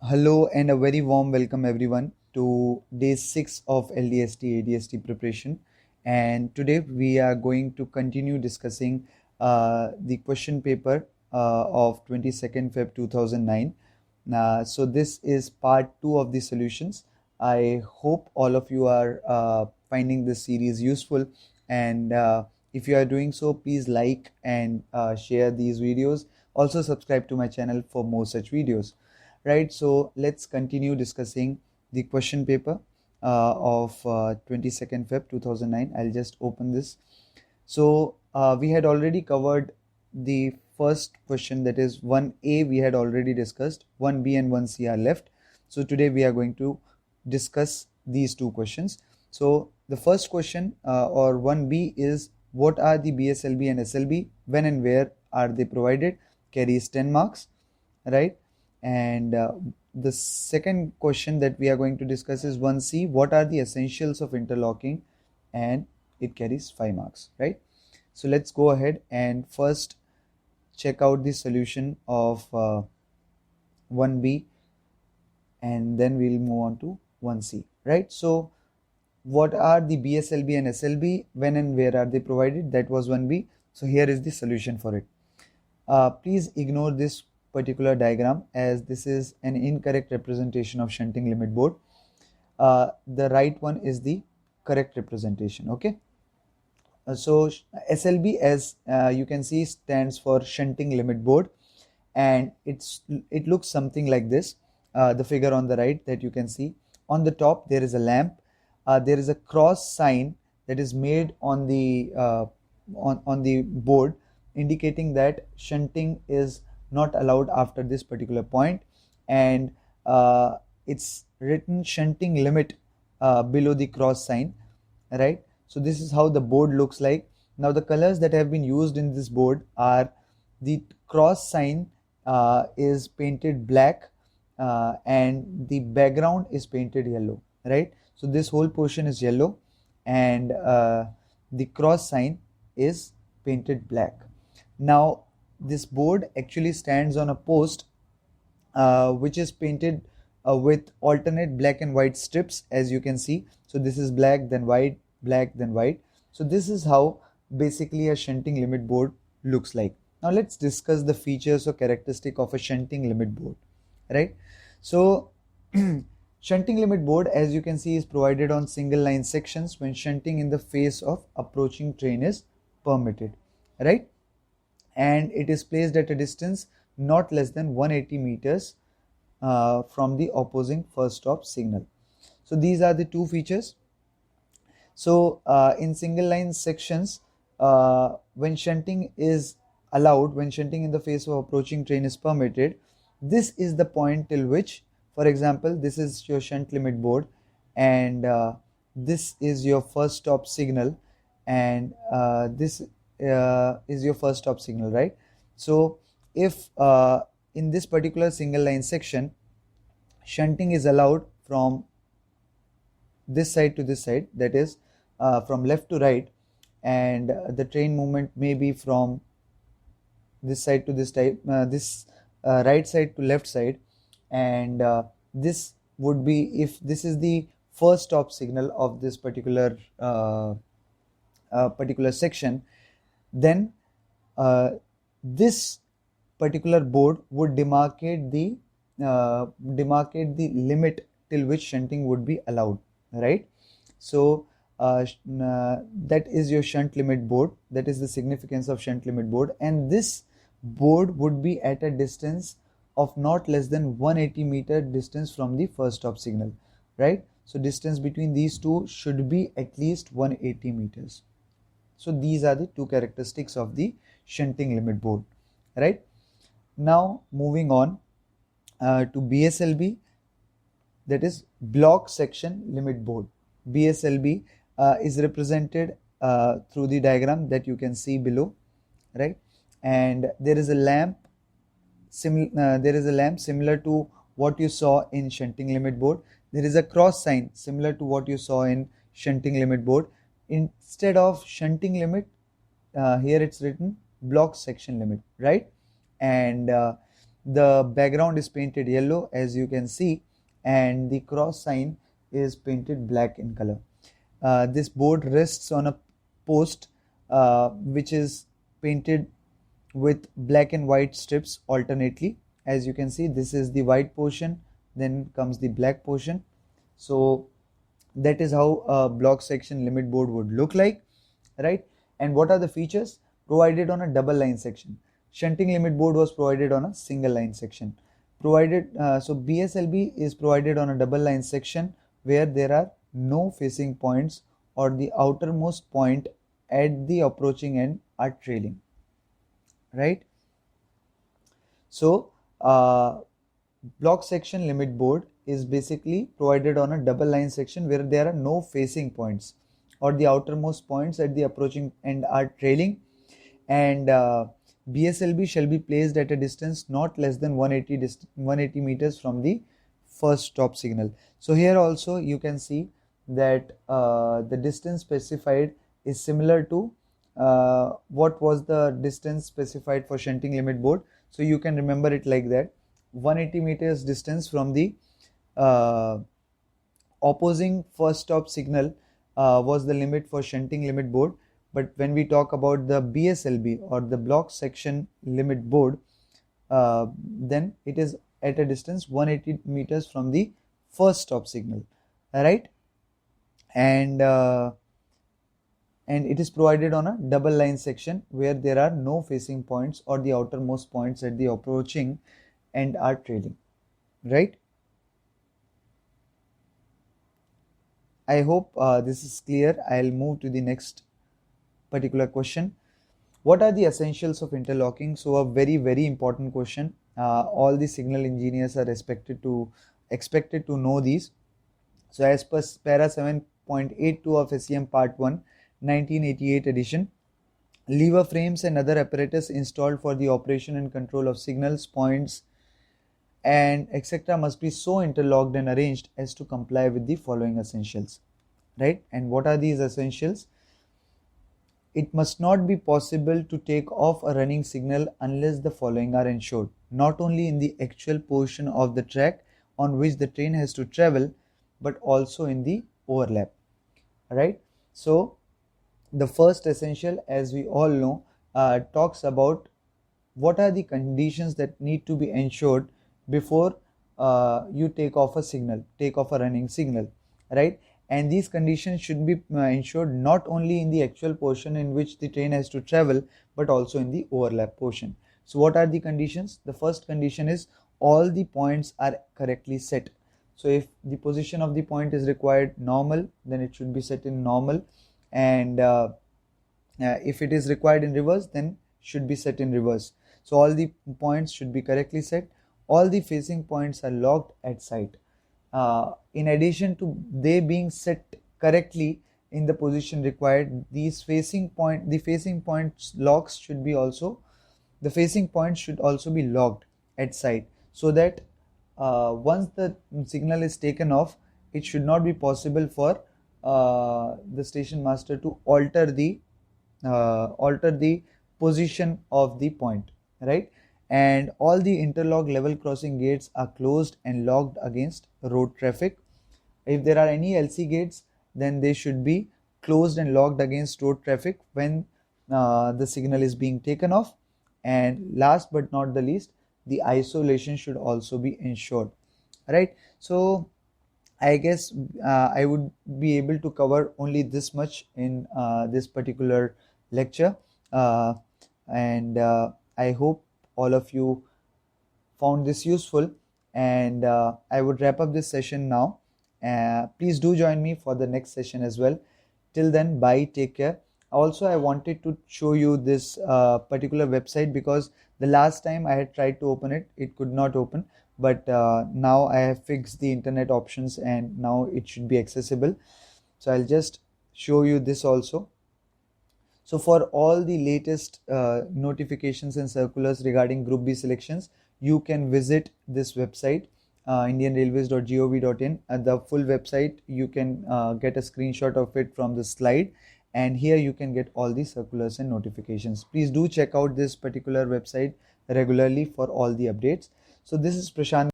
Hello and a very warm welcome everyone to day 6 of LDST ADST preparation, and today we are going to continue discussing the question paper of 22nd Feb 2009. So this is part 2 of the solutions. I hope all of you are finding this series useful, and if you are doing so, please like and share these videos. Also subscribe to my channel for more such videos. Right, so let's continue discussing the question paper of 22nd Feb 2009. I'll just open this. So we had already covered the first question, that is 1A we had already discussed. 1B and 1C are left. So today we are going to discuss these two questions. So the first question or 1B is, what are the BSLB and SLB, when and where are they provided, carries 10 marks, right? And the second question that we are going to discuss is 1C, what are the essentials of interlocking, and it carries 5 marks, right? So let's go ahead and first check out the solution of 1B, and then we'll move on to 1C, right? So what are the BSLB and SLB, when and where are they provided? That was 1B. So here is the solution for it. Please ignore this particular diagram as this is an incorrect representation of shunting limit board. The right one is the correct representation. Okay. So SLB, as you can see, stands for shunting limit board, and it looks something like this. The figure on the right that you can see, on the top there is a lamp. There is a cross sign that is made on the board, indicating that shunting is not allowed after this particular point, and it's written shunting limit below the cross sign, right? So this is how the board looks like. Now the colors that have been used in this board are, the cross sign is painted black, and the background is painted yellow, right? So this whole portion is yellow, and the cross sign is painted black. Now this board actually stands on a post which is painted with alternate black and white strips, as you can see. So this is black, then white, black, then white. So this is how basically a shunting limit board looks like. Now let's discuss the features or characteristic of a shunting limit board, right? So shunting limit board, as you can see, is provided on single line sections when shunting in the face of approaching train is permitted, right? And it is placed at a distance not less than 180 meters from the opposing first stop signal. So these are the two features. So in single line sections, when shunting is allowed, when shunting in the face of approaching train is permitted, this is the point till which, for example, this is your shunt limit board, and this is your first stop signal, and this is your first stop signal, right? So if in this particular single line section, shunting is allowed from this side to this side, that is from left to right, and the train movement may be from this side to this type, this right side to left side, and this would be, if this is the first stop signal of this particular particular section, then this particular board would demarcate the limit till which shunting would be allowed, right? So that is your shunt limit board. That is the significance of shunt limit board, and this board would be at a distance of not less than 180 meter distance from the first stop signal, right? So distance between these two should be at least 180 meters. So these are the two characteristics of the shunting limit board, right? Now moving on to BSLB, that is block section limit board. BSLB is represented through the diagram that you can see below, right? And there is a lamp similar to what you saw in shunting limit board. There is a cross sign similar to what you saw in shunting limit board. Instead of shunting limit, here it's written block section limit, right? And the background is painted yellow, as you can see, and the cross sign is painted black in color. This board rests on a post which is painted with black and white strips alternately. As you can see, this is the white portion, then comes the black portion. So that is how a block section limit board would look like, right? And what are the features? Provided on a double line section. Shunting limit board was provided on a single line section. So BSLB is provided on a double line section where there are no facing points or the outermost point at the approaching end are trailing, right? So block section limit board is basically provided on a double line section where there are no facing points or the outermost points at the approaching end are trailing, and BSLB shall be placed at a distance not less than 180 meters from the first stop signal. So here also you can see that the distance specified is similar to what was the distance specified for shunting limit board. So you can remember it like that: 180 meters distance from the opposing first stop signal was the limit for shunting limit board. But when we talk about the BSLB or the block section limit board, then it is at a distance 180 meters from the first stop signal, right? And it is provided on a double line section where there are no facing points or the outermost points at the approaching end are trailing, right? I hope this is clear. I'll move to the next particular question. What are the essentials of interlocking? So a very important question. All the signal engineers are expected to know these. So as per para 7.82 of SEM part 1 1988 edition, lever frames and other apparatus installed for the operation and control of signals, points and etc. must be so interlocked and arranged as to comply with the following essentials, right? And what are these essentials? It must not be possible to take off a running signal unless the following are ensured: not only in the actual portion of the track on which the train has to travel, but also in the overlap, right? So the first essential, as we all know, talks about what are the conditions that need to be ensured before you take off a running signal, right? And these conditions should be ensured not only in the actual portion in which the train has to travel, but also in the overlap portion. So what are the conditions? The first condition is all the points are correctly set. So if the position of the point is required normal, then it should be set in normal, and if it is required in reverse, then should be set in reverse. So all the points should be correctly set. All the facing points are locked at sight. In addition to they being set correctly in the position required, the facing points should also be locked at sight, so that once the signal is taken off, it should not be possible for the station master to alter the position of the point, right? And all the interlock level crossing gates are closed and locked against road traffic. If there are any LC gates, then they should be closed and locked against road traffic when the signal is being taken off. And last but not the least, the isolation should also be ensured, right? So I guess I would be able to cover only this much in this particular lecture, and I hope all of you found this useful, and I would wrap up this session now. Please do join me for the next session as well. Till then, bye, take care. Also, I wanted to show you this particular website, because the last time I had tried to open it, it could not open, but now I have fixed the internet options and now it should be accessible. So I'll just show you this also. So for all the latest notifications and circulars regarding Group B selections, you can visit this website, indianrailways.gov.in. At the full website, you can get a screenshot of it from the slide, and here you can get all the circulars and notifications. Please do check out this particular website regularly for all the updates. So this is Prashant.